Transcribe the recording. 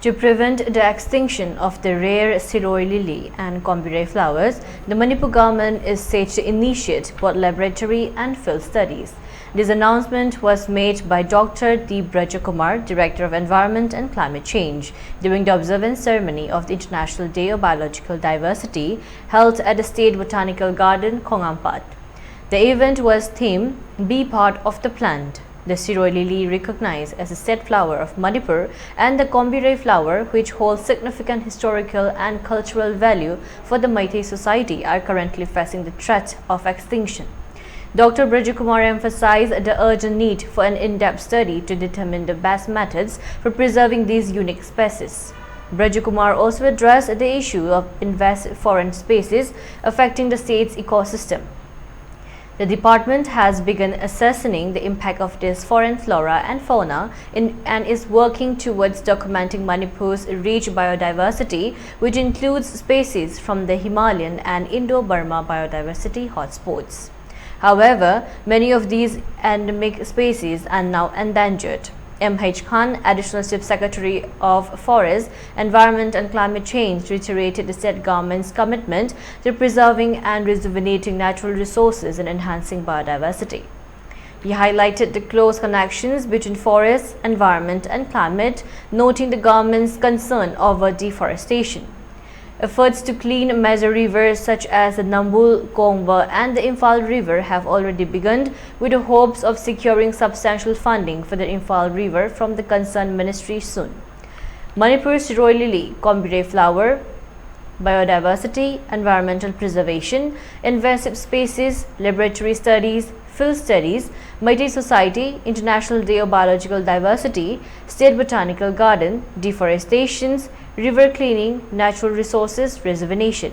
To prevent the extinction of the rare Siroi lily and Combire flowers, the Manipur government is set to initiate both laboratory and field studies. This announcement was made by Dr. D. Brajakumar, Director of Environment and Climate Change, during the observance ceremony of the International Day of Biological Diversity held at the State Botanical Garden, Kongampat. The event was themed "Be Part of the Plant." The Siroi lily, recognized as the state flower of Manipur, and the Combire flower, which holds significant historical and cultural value for the Meitei society, are currently facing the threat of extinction. Dr. Brajakumar emphasized the urgent need for an in-depth study to determine the best methods for preserving these unique species. Brajakumar also addressed the issue of invasive foreign species affecting the state's ecosystem. The department has begun assessing the impact of this foreign flora and fauna and is working towards documenting Manipur's rich biodiversity, which includes species from the Himalayan and Indo-Burma biodiversity hotspots. However, many of these endemic species are now endangered. M.H. Khan, Additional Chief Secretary of Forest, Environment and Climate Change, reiterated the state government's commitment to preserving and rejuvenating natural resources and enhancing biodiversity. He highlighted the close connections between forest, environment and climate, noting the government's concern over deforestation. Efforts to clean major rivers such as the Nambul, Kongwa and the Imphal River have already begun, with the hopes of securing substantial funding for the Imphal River from the concerned ministry soon. Manipur Siroi lily, Combire flower, biodiversity, environmental preservation, invasive species, laboratory studies, field studies, Meitei Society, International Day of Biological Diversity, State Botanical Garden, deforestations, river cleaning, natural resources rejuvenation.